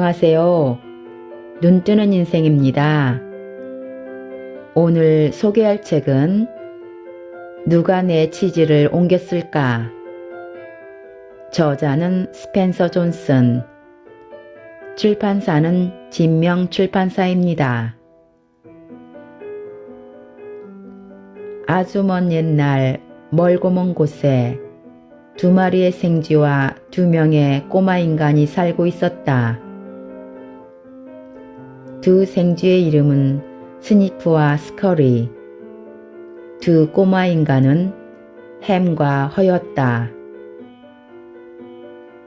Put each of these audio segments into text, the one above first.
안녕하세요. 눈뜨는 인생입니다. 오늘 소개할 책은 누가 내 치즈를 옮겼을까? 저자는 스펜서 존슨, 출판사는 진명 출판사입니다. 아주 먼 옛날 멀고 먼 곳에 두 마리의 생쥐와 두 명의 꼬마 인간이 살고 있었다. 두 생쥐의 이름은 스니프와 스커리, 두 꼬마 인간은 햄과 허였다.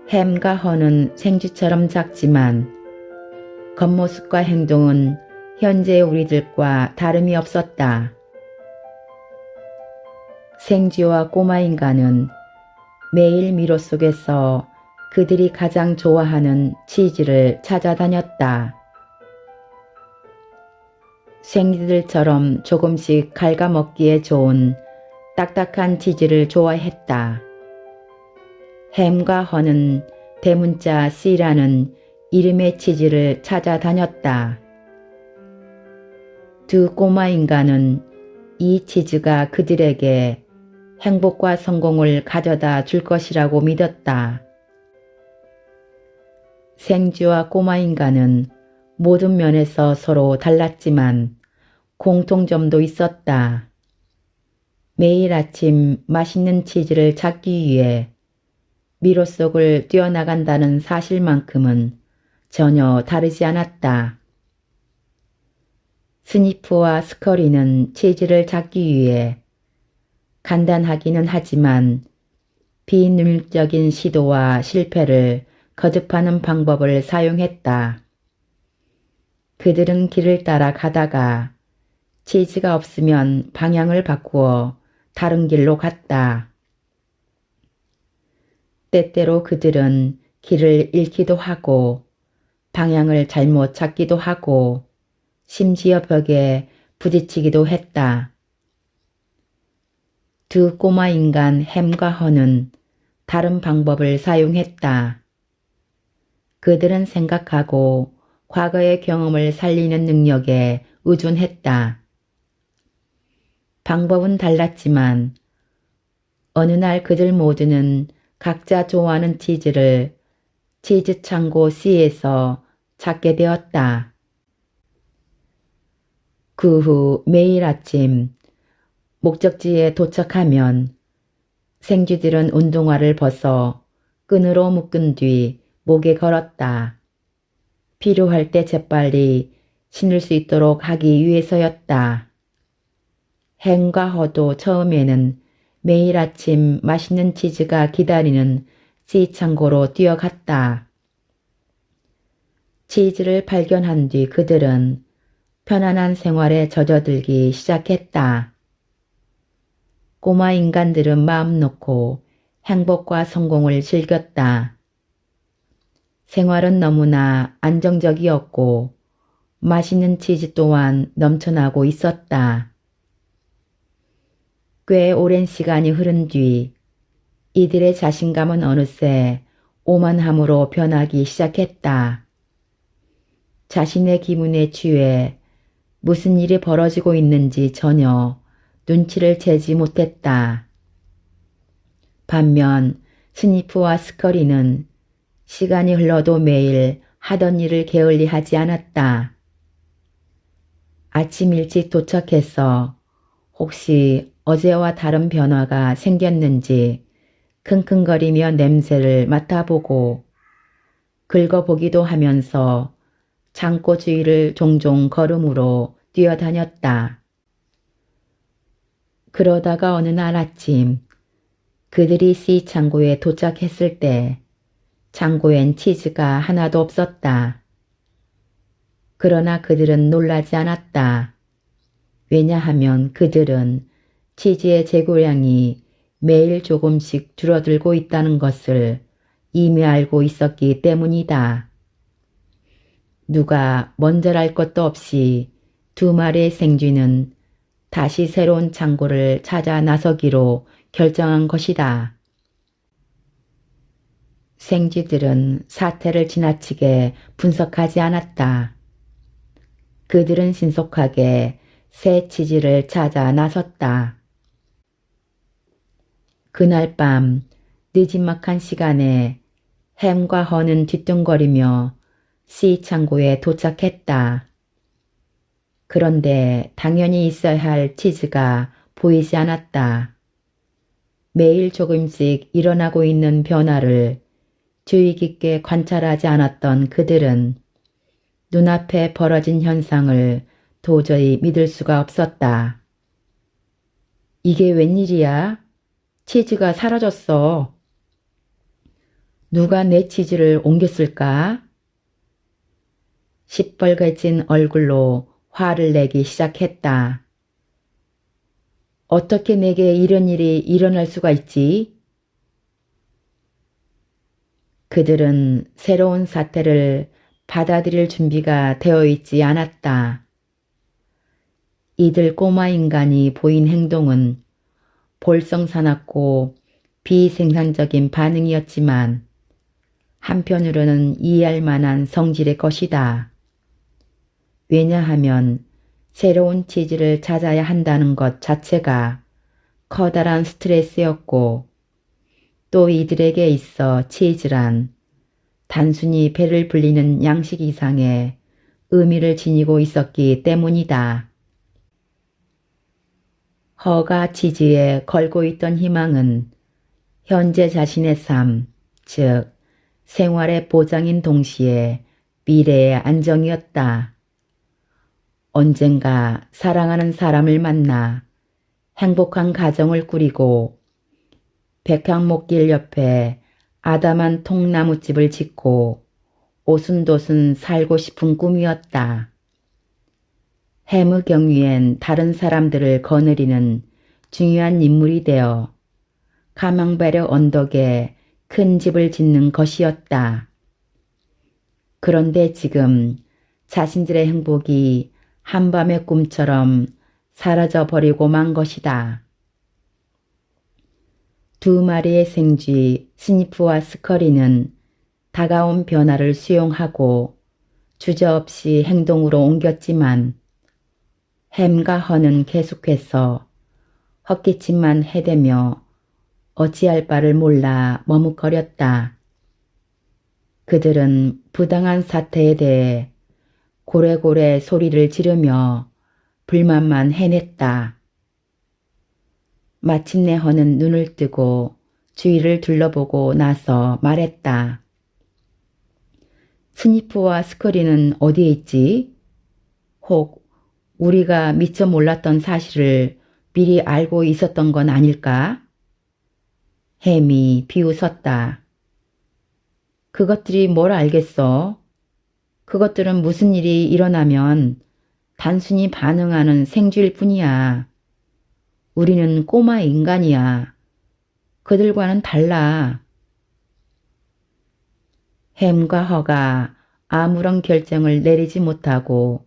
햄과 허는 생쥐처럼 작지만 겉모습과 행동은 현재의 우리들과 다름이 없었다. 생쥐와 꼬마 인간은 매일 미로 속에서 그들이 가장 좋아하는 치즈를 찾아다녔다. 생쥐들처럼 조금씩 갉아먹기에 좋은 딱딱한 치즈를 좋아했다. 햄과 허는 대문자 C라는 이름의 치즈를 찾아다녔다. 두 꼬마 인간은 이 치즈가 그들에게 행복과 성공을 가져다 줄 것이라고 믿었다. 생쥐와 꼬마 인간은 모든 면에서 서로 달랐지만 공통점도 있었다. 매일 아침 맛있는 치즈를 찾기 위해 미로 속을 뛰어나간다는 사실만큼은 전혀 다르지 않았다. 스니프와 스커리는 치즈를 찾기 위해 간단하기는 하지만 비능률적인 시도와 실패를 거듭하는 방법을 사용했다. 그들은 길을 따라 가다가 치즈가 없으면 방향을 바꾸어 다른 길로 갔다. 때때로 그들은 길을 잃기도 하고 방향을 잘못 찾기도 하고 심지어 벽에 부딪히기도 했다. 두 꼬마 인간 햄과 허는 다른 방법을 사용했다. 그들은 생각하고 과거의 경험을 살리는 능력에 의존했다. 방법은 달랐지만 어느 날 그들 모두는 각자 좋아하는 치즈를 치즈 창고 C에서 찾게 되었다. 그 후 매일 아침 목적지에 도착하면 생쥐들은 운동화를 벗어 끈으로 묶은 뒤 목에 걸었다. 필요할 때 재빨리 신을 수 있도록 하기 위해서였다. 햄과 허도 처음에는 매일 아침 맛있는 치즈가 기다리는 C 창고로 뛰어갔다. 치즈를 발견한 뒤 그들은 편안한 생활에 젖어들기 시작했다. 꼬마 인간들은 마음 놓고 행복과 성공을 즐겼다. 생활은 너무나 안정적이었고 맛있는 치즈 또한 넘쳐나고 있었다. 꽤 오랜 시간이 흐른 뒤 이들의 자신감은 어느새 오만함으로 변하기 시작했다. 자신의 기분에 취해 무슨 일이 벌어지고 있는지 전혀 눈치를 채지 못했다. 반면 스니프와 스커리는 시간이 흘러도 매일 하던 일을 게을리하지 않았다. 아침 일찍 도착해서 혹시 어제와 다른 변화가 생겼는지 킁킁거리며 냄새를 맡아보고 긁어보기도 하면서 창고 주위를 종종 걸음으로 뛰어다녔다. 그러다가 어느 날 아침 그들이 C 창고에 도착했을 때 창고엔 치즈가 하나도 없었다. 그러나 그들은 놀라지 않았다. 왜냐하면 그들은 치즈의 재고량이 매일 조금씩 줄어들고 있다는 것을 이미 알고 있었기 때문이다. 누가 먼저랄 것도 없이 두 마리의 생쥐는 다시 새로운 창고를 찾아 나서기로 결정한 것이다. 생쥐들은 사태를 지나치게 분석하지 않았다. 그들은 신속하게 새 치즈를 찾아 나섰다. 그날 밤 늦지막한 시간에 햄과 허는 뒤뚱거리며 C 창고에 도착했다. 그런데 당연히 있어야 할 치즈가 보이지 않았다. 매일 조금씩 일어나고 있는 변화를 주의 깊게 관찰하지 않았던 그들은 눈앞에 벌어진 현상을 도저히 믿을 수가 없었다. 이게 웬일이야? 치즈가 사라졌어. 누가 내 치즈를 옮겼을까? 시뻘개진 얼굴로 화를 내기 시작했다. 어떻게 내게 이런 일이 일어날 수가 있지? 그들은 새로운 사태를 받아들일 준비가 되어 있지 않았다. 이들 꼬마 인간이 보인 행동은 볼썽사납고 비생산적인 반응이었지만 한편으로는 이해할 만한 성질의 것이다. 왜냐하면 새로운 치즈를 찾아야 한다는 것 자체가 커다란 스트레스였고 또 이들에게 있어 치즈란 단순히 배를 불리는 양식 이상의 의미를 지니고 있었기 때문이다. 허가 치즈에 걸고 있던 희망은 현재 자신의 삶, 즉 생활의 보장인 동시에 미래의 안정이었다. 언젠가 사랑하는 사람을 만나 행복한 가정을 꾸리고 백향목길 옆에 아담한 통나무집을 짓고 오순도순 살고 싶은 꿈이었다. 햄의 경위엔 다른 사람들을 거느리는 중요한 인물이 되어 카망베르 언덕에 큰 집을 짓는 것이었다. 그런데 지금 자신들의 행복이 한밤의 꿈처럼 사라져버리고 만 것이다. 두 마리의 생쥐 스니프와 스커리는 다가온 변화를 수용하고 주저없이 행동으로 옮겼지만 햄과 허는 계속해서 헛기침만 해대며 어찌할 바를 몰라 머뭇거렸다. 그들은 부당한 사태에 대해 고래고래 소리를 지르며 불만만 해냈다. 마침내 허는 눈을 뜨고 주위를 둘러보고 나서 말했다. 스니프와 스커리는 어디에 있지? 혹 우리가 미처 몰랐던 사실을 미리 알고 있었던 건 아닐까? 햄이 비웃었다. 그것들이 뭘 알겠어? 그것들은 무슨 일이 일어나면 단순히 반응하는 생쥐일 뿐이야. 우리는 꼬마 인간이야. 그들과는 달라. 햄과 허가 아무런 결정을 내리지 못하고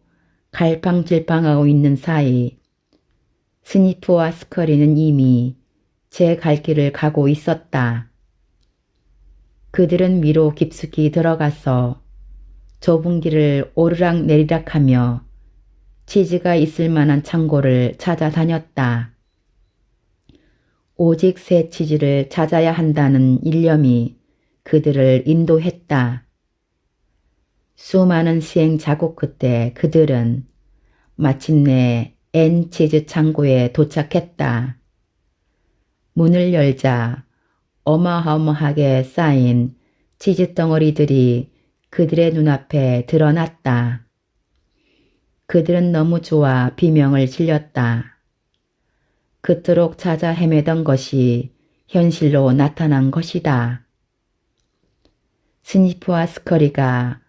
갈팡질팡하고 있는 사이 스니프와 스커리는 이미 제 갈 길을 가고 있었다. 그들은 위로 깊숙이 들어가서 좁은 길을 오르락 내리락하며 치즈가 있을 만한 창고를 찾아다녔다. 오직 새 치즈를 찾아야 한다는 일념이 그들을 인도했다. 수많은 시행착오 끝에 그들은 마침내 N 치즈 창고에 도착했다. 문을 열자 어마어마하게 쌓인 치즈 덩어리들이 그들의 눈앞에 드러났다. 그들은 너무 좋아 비명을 질렀다. 그토록 찾아 헤매던 것이 현실로 나타난 것이다. 스니프와 스커리가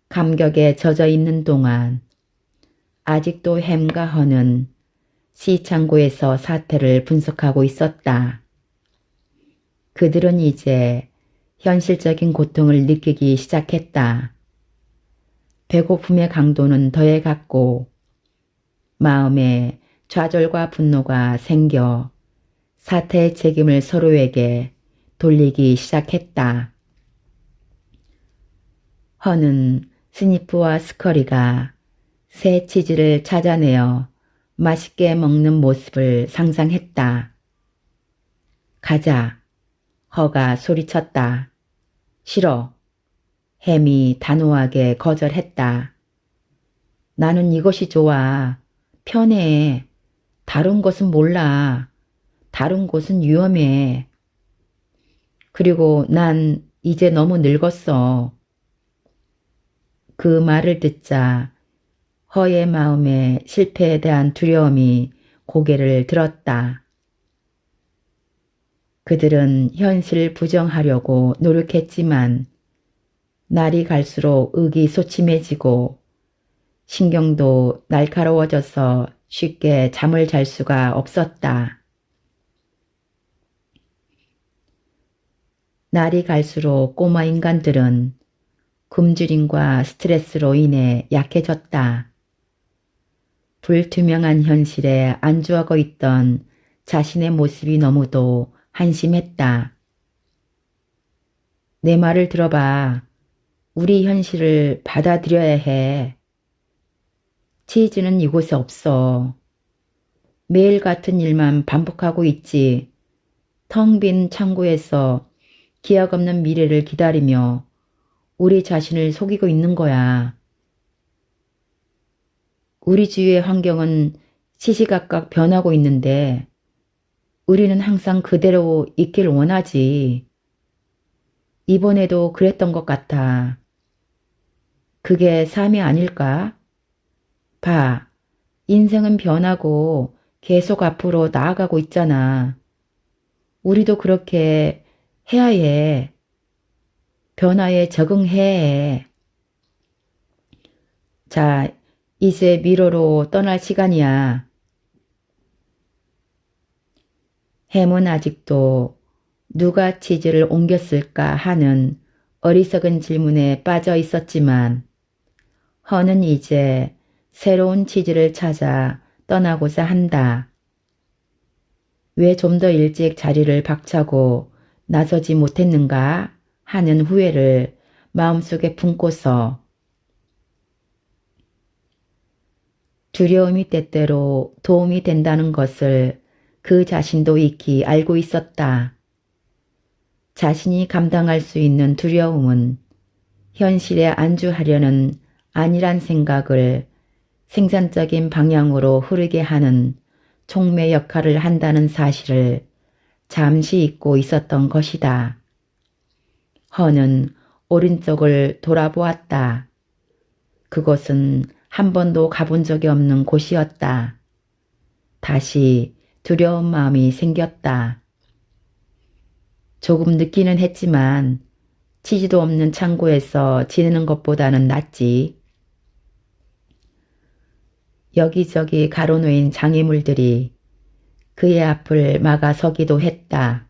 감격에 젖어 있는 동안 아직도 햄과 허는 시창고에서 사태를 분석하고 있었다. 그들은 이제 현실적인 고통을 느끼기 시작했다. 배고픔의 강도는 더해갔고 마음에 좌절과 분노가 생겨 사태의 책임을 서로에게 돌리기 시작했다. 허는 스니프와 스커리가 새 치즈를 찾아내어 맛있게 먹는 모습을 상상했다. 가자. 허가 소리쳤다. 싫어. 햄이 단호하게 거절했다. 나는 이것이 좋아. 편해. 다른 것은 몰라. 다른 곳은 위험해. 그리고 난 이제 너무 늙었어. 그 말을 듣자 허의 마음에 실패에 대한 두려움이 고개를 들었다. 그들은 현실을 부정하려고 노력했지만 날이 갈수록 의기소침해지고 신경도 날카로워져서 쉽게 잠을 잘 수가 없었다. 날이 갈수록 꼬마 인간들은 굶주림과 스트레스로 인해 약해졌다. 불투명한 현실에 안주하고 있던 자신의 모습이 너무도 한심했다. 내 말을 들어봐. 우리 현실을 받아들여야 해. 치즈는 이곳에 없어. 매일 같은 일만 반복하고 있지. 텅 빈 창고에서 기약 없는 미래를 기다리며 우리 자신을 속이고 있는 거야. 우리 주위의 환경은 시시각각 변하고 있는데 우리는 항상 그대로 있길 원하지. 이번에도 그랬던 것 같아. 그게 삶이 아닐까? 봐, 인생은 변하고 계속 앞으로 나아가고 있잖아. 우리도 그렇게 해야 해. 변화에 적응해야 해. 자, 이제 미로로 떠날 시간이야. 햄은 아직도 누가 치즈를 옮겼을까 하는 어리석은 질문에 빠져 있었지만 허는 이제 새로운 치즈를 찾아 떠나고자 한다. 왜 좀 더 일찍 자리를 박차고 나서지 못했는가 하는 후회를 마음속에 품고서 두려움이 때때로 도움이 된다는 것을 그 자신도 익히 알고 있었다. 자신이 감당할 수 있는 두려움은 현실에 안주하려는 아니란 생각을 생산적인 방향으로 흐르게 하는 촉매 역할을 한다는 사실을 잠시 잊고 있었던 것이다. 허는 오른쪽을 돌아보았다. 그곳은 한 번도 가본 적이 없는 곳이었다. 다시 두려운 마음이 생겼다. 조금 늦기는 했지만 치즈도 없는 창고에서 지내는 것보다는 낫지. 여기저기 가로놓인 장애물들이 그의 앞을 막아서기도 했다.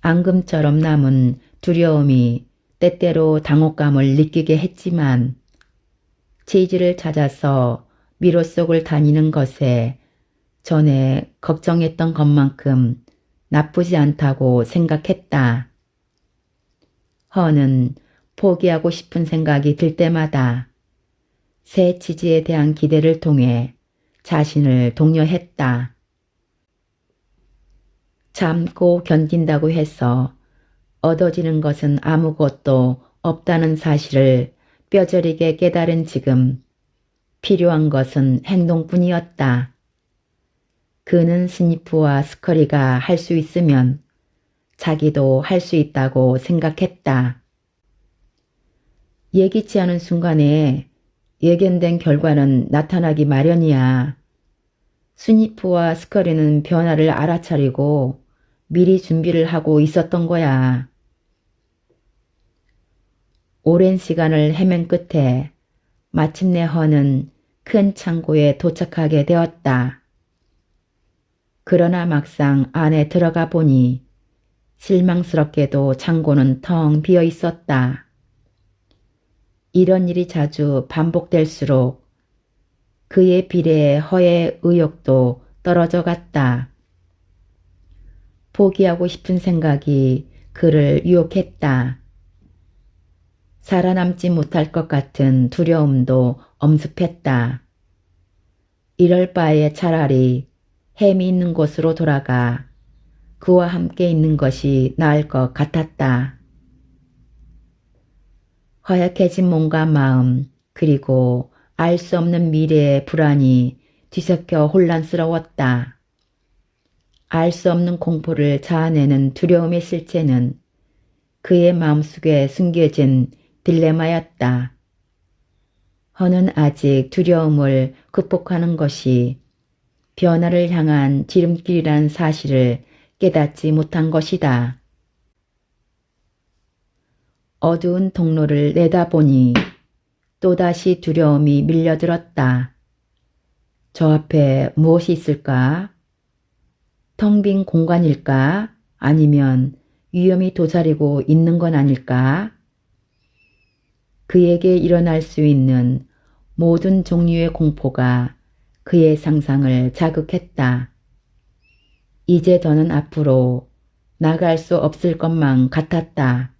앙금처럼 남은 두려움이 때때로 당혹감을 느끼게 했지만 치즈를 찾아서 미로 속을 다니는 것에 전에 걱정했던 것만큼 나쁘지 않다고 생각했다. 허는 포기하고 싶은 생각이 들 때마다 새 치즈에 대한 기대를 통해 자신을 독려했다. 참고 견딘다고 해서 얻어지는 것은 아무것도 없다는 사실을 뼈저리게 깨달은 지금 필요한 것은 행동뿐이었다. 그는 스니프와 스커리가 할 수 있으면 자기도 할 수 있다고 생각했다. 예기치 않은 순간에 예견된 결과는 나타나기 마련이야. 스니프와 스커리는 변화를 알아차리고 미리 준비를 하고 있었던 거야. 오랜 시간을 헤맨 끝에 마침내 허는 큰 창고에 도착하게 되었다. 그러나 막상 안에 들어가 보니 실망스럽게도 창고는 텅 비어 있었다. 이런 일이 자주 반복될수록 그의 비례에 허의 의욕도 떨어져 갔다. 포기하고 싶은 생각이 그를 유혹했다. 살아남지 못할 것 같은 두려움도 엄습했다. 이럴 바에 차라리 햄이 있는 곳으로 돌아가 그와 함께 있는 것이 나을 것 같았다. 허약해진 몸과 마음 그리고 알 수 없는 미래의 불안이 뒤섞여 혼란스러웠다. 알 수 없는 공포를 자아내는 두려움의 실체는 그의 마음속에 숨겨진 딜레마였다. 허는 아직 두려움을 극복하는 것이 변화를 향한 지름길이란 사실을 깨닫지 못한 것이다. 어두운 통로를 내다보니 또다시 두려움이 밀려들었다. 저 앞에 무엇이 있을까? 텅 빈 공간일까? 아니면 위험이 도사리고 있는 건 아닐까? 그에게 일어날 수 있는 모든 종류의 공포가 그의 상상을 자극했다. 이제 더는 앞으로 나갈 수 없을 것만 같았다.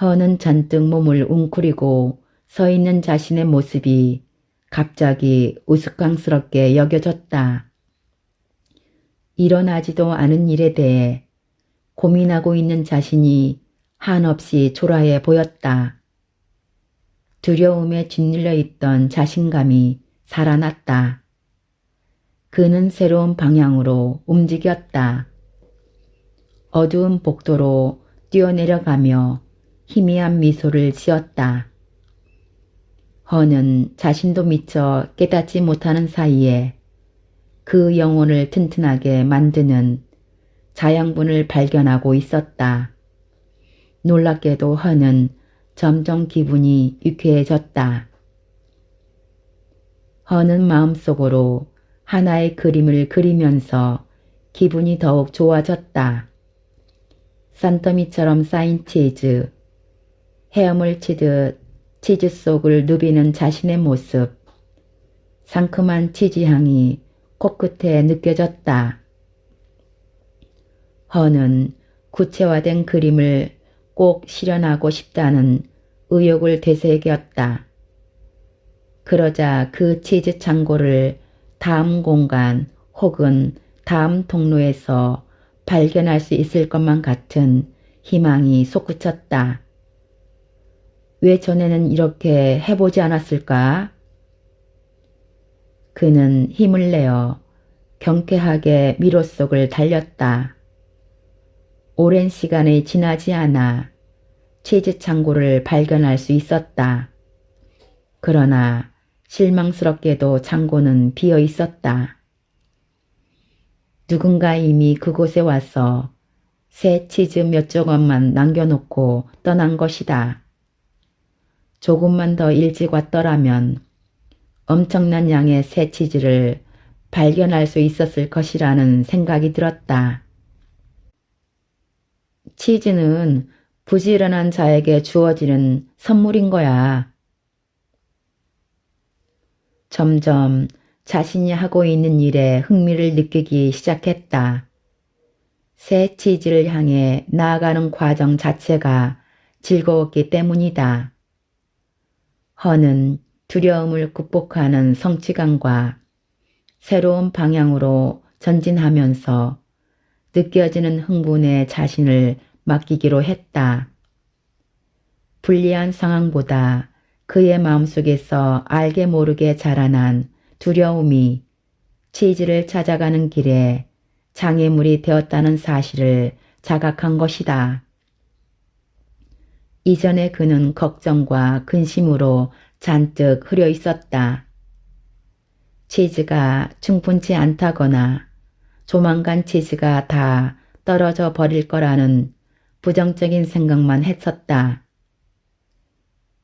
허는 잔뜩 몸을 웅크리고 서 있는 자신의 모습이 갑자기 우스꽝스럽게 여겨졌다. 일어나지도 않은 일에 대해 고민하고 있는 자신이 한없이 초라해 보였다. 두려움에 짓눌려 있던 자신감이 살아났다. 그는 새로운 방향으로 움직였다. 어두운 복도로 뛰어내려가며 희미한 미소를 지었다. 허는 자신도 미처 깨닫지 못하는 사이에 그 영혼을 튼튼하게 만드는 자양분을 발견하고 있었다. 놀랍게도 허는 점점 기분이 유쾌해졌다. 허는 마음속으로 하나의 그림을 그리면서 기분이 더욱 좋아졌다. 산더미처럼 쌓인 치즈, 헤엄을 치듯 치즈 속을 누비는 자신의 모습, 상큼한 치즈향이 코끝에 느껴졌다. 허는 구체화된 그림을 꼭 실현하고 싶다는 의욕을 되새겼다. 그러자 그 치즈 창고를 다음 공간 혹은 다음 통로에서 발견할 수 있을 것만 같은 희망이 솟구쳤다. 왜 전에는 이렇게 해보지 않았을까? 그는 힘을 내어 경쾌하게 미로 속을 달렸다. 오랜 시간이 지나지 않아 치즈 창고를 발견할 수 있었다. 그러나 실망스럽게도 창고는 비어 있었다. 누군가 이미 그곳에 와서 새 치즈 몇 조각만 남겨놓고 떠난 것이다. 조금만 더 일찍 왔더라면 엄청난 양의 새 치즈를 발견할 수 있었을 것이라는 생각이 들었다. 치즈는 부지런한 자에게 주어지는 선물인 거야. 점점 자신이 하고 있는 일에 흥미를 느끼기 시작했다. 새 치즈를 향해 나아가는 과정 자체가 즐거웠기 때문이다. 허는 두려움을 극복하는 성취감과 새로운 방향으로 전진하면서 느껴지는 흥분에 자신을 맡기기로 했다. 불리한 상황보다 그의 마음속에서 알게 모르게 자라난 두려움이 치즈를 찾아가는 길에 장애물이 되었다는 사실을 자각한 것이다. 이전에 그는 걱정과 근심으로 잔뜩 흐려 있었다. 치즈가 충분치 않다거나 조만간 치즈가 다 떨어져 버릴 거라는 부정적인 생각만 했었다.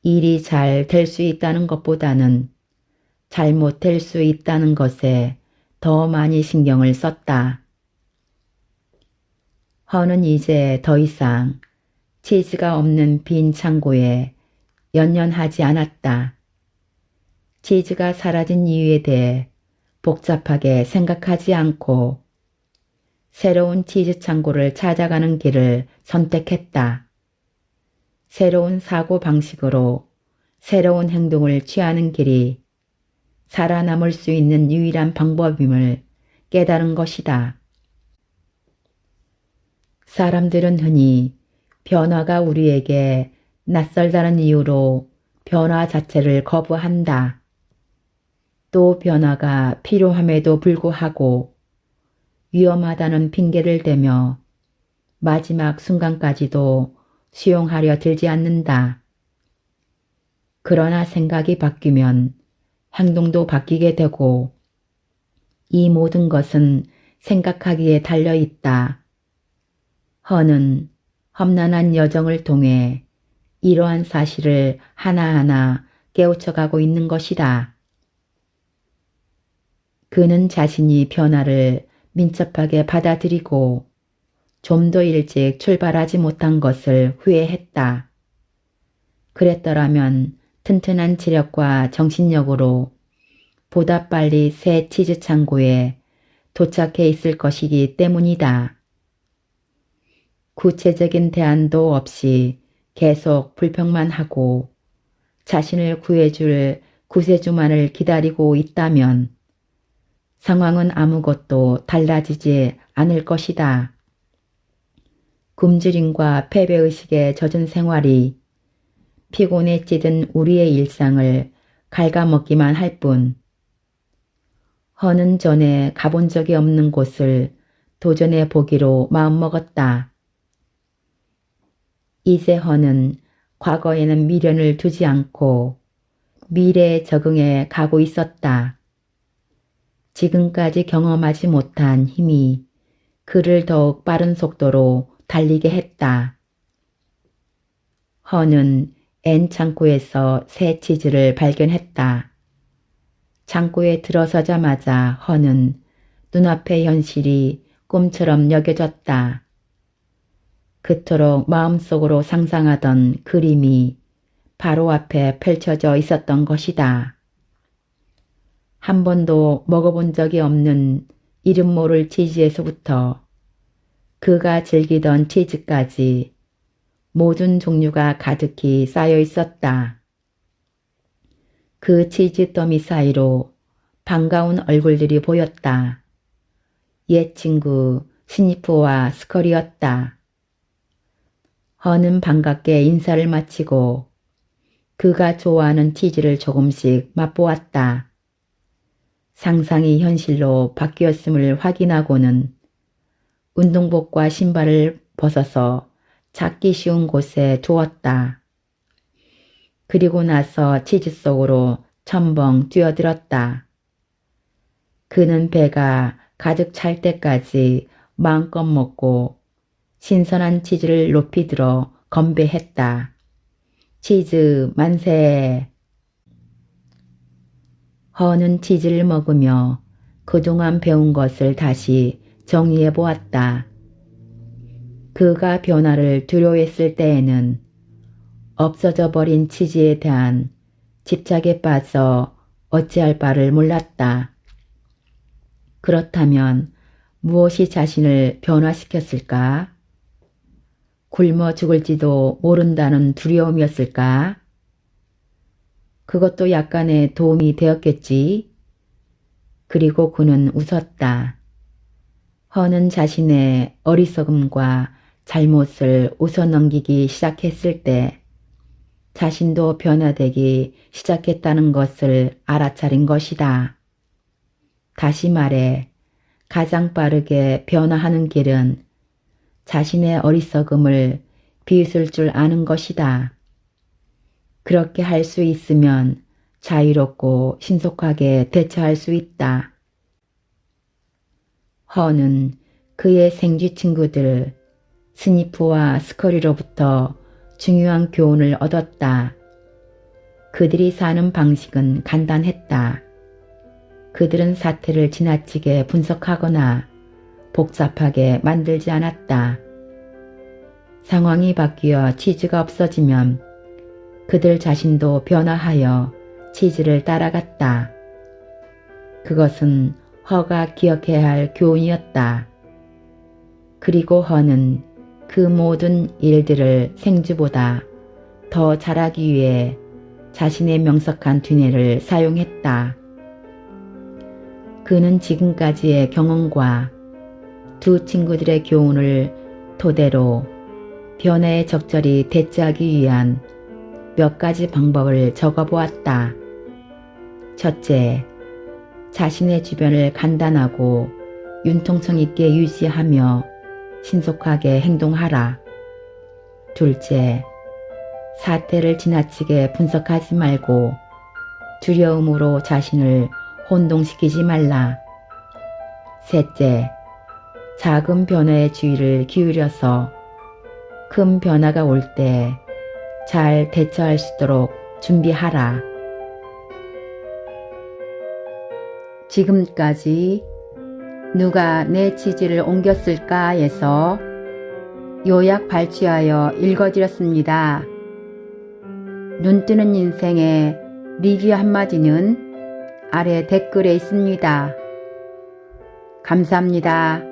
일이 잘 될 수 있다는 것보다는 잘못될 수 있다는 것에 더 많이 신경을 썼다. 허는 이제 더 이상 치즈가 없는 빈 창고에 연연하지 않았다. 치즈가 사라진 이유에 대해 복잡하게 생각하지 않고 새로운 치즈 창고를 찾아가는 길을 선택했다. 새로운 사고 방식으로 새로운 행동을 취하는 길이 살아남을 수 있는 유일한 방법임을 깨달은 것이다. 사람들은 흔히 변화가 우리에게 낯설다는 이유로 변화 자체를 거부한다. 또 변화가 필요함에도 불구하고 위험하다는 핑계를 대며 마지막 순간까지도 수용하려 들지 않는다. 그러나 생각이 바뀌면 행동도 바뀌게 되고 이 모든 것은 생각하기에 달려있다. 허는 험난한 여정을 통해 이러한 사실을 하나하나 깨우쳐가고 있는 것이다. 그는 자신이 변화를 민첩하게 받아들이고 좀 더 일찍 출발하지 못한 것을 후회했다. 그랬더라면 튼튼한 체력과 정신력으로 보다 빨리 새 치즈 창고에 도착해 있을 것이기 때문이다. 구체적인 대안도 없이 계속 불평만 하고 자신을 구해줄 구세주만을 기다리고 있다면 상황은 아무것도 달라지지 않을 것이다. 굶주림과 패배의식에 젖은 생활이 피곤에 찌든 우리의 일상을 갉아먹기만 할 뿐. 허는 전에 가본 적이 없는 곳을 도전해 보기로 마음먹었다. 이제 허는 과거에는 미련을 두지 않고 미래에 적응해 가고 있었다. 지금까지 경험하지 못한 힘이 그를 더욱 빠른 속도로 달리게 했다. 허는 N 창고에서 새 치즈를 발견했다. 창고에 들어서자마자 허는 눈앞의 현실이 꿈처럼 여겨졌다. 그토록 마음속으로 상상하던 그림이 바로 앞에 펼쳐져 있었던 것이다. 한 번도 먹어본 적이 없는 이름 모를 치즈에서부터 그가 즐기던 치즈까지 모든 종류가 가득히 쌓여 있었다. 그 치즈 더미 사이로 반가운 얼굴들이 보였다. 옛 친구 스니프와 스컬이었다. 허는 반갑게 인사를 마치고 그가 좋아하는 치즈를 조금씩 맛보았다. 상상이 현실로 바뀌었음을 확인하고는 운동복과 신발을 벗어서 찾기 쉬운 곳에 두었다. 그리고 나서 치즈 속으로 첨벙 뛰어들었다. 그는 배가 가득 찰 때까지 마음껏 먹고 신선한 치즈를 높이 들어 건배했다. 치즈 만세! 허는 치즈를 먹으며 그동안 배운 것을 다시 정리해 보았다. 그가 변화를 두려워했을 때에는 없어져 버린 치즈에 대한 집착에 빠져 어찌할 바를 몰랐다. 그렇다면 무엇이 자신을 변화시켰을까? 굶어 죽을지도 모른다는 두려움이었을까? 그것도 약간의 도움이 되었겠지. 그리고 그는 웃었다. 허는 자신의 어리석음과 잘못을 웃어넘기기 시작했을 때 자신도 변화되기 시작했다는 것을 알아차린 것이다. 다시 말해 가장 빠르게 변화하는 길은 자신의 어리석음을 비웃을 줄 아는 것이다. 그렇게 할 수 있으면 자유롭고 신속하게 대처할 수 있다. 허는 그의 생쥐 친구들 스니프와 스커리로부터 중요한 교훈을 얻었다. 그들이 사는 방식은 간단했다. 그들은 사태를 지나치게 분석하거나 복잡하게 만들지 않았다. 상황이 바뀌어 치즈가 없어지면 그들 자신도 변화하여 치즈를 따라갔다. 그것은 허가 기억해야 할 교훈이었다. 그리고 허는 그 모든 일들을 생쥐보다 더 잘하기 위해 자신의 명석한 두뇌를 사용했다. 그는 지금까지의 경험과 두 친구들의 교훈을 토대로 변화에 적절히 대처하기 위한 몇 가지 방법을 적어보았다. 첫째, 자신의 주변을 간단하고 융통성 있게 유지하며 신속하게 행동하라. 둘째, 사태를 지나치게 분석하지 말고 두려움으로 자신을 혼동시키지 말라. 셋째, 작은 변화에 주의를 기울여서 큰 변화가 올 때 잘 대처할 수 있도록 준비하라. 지금까지 누가 내 지지를 옮겼을까에서 요약 발췌하여 읽어드렸습니다. 눈뜨는 인생의 리뷰 한마디는 아래 댓글에 있습니다. 감사합니다.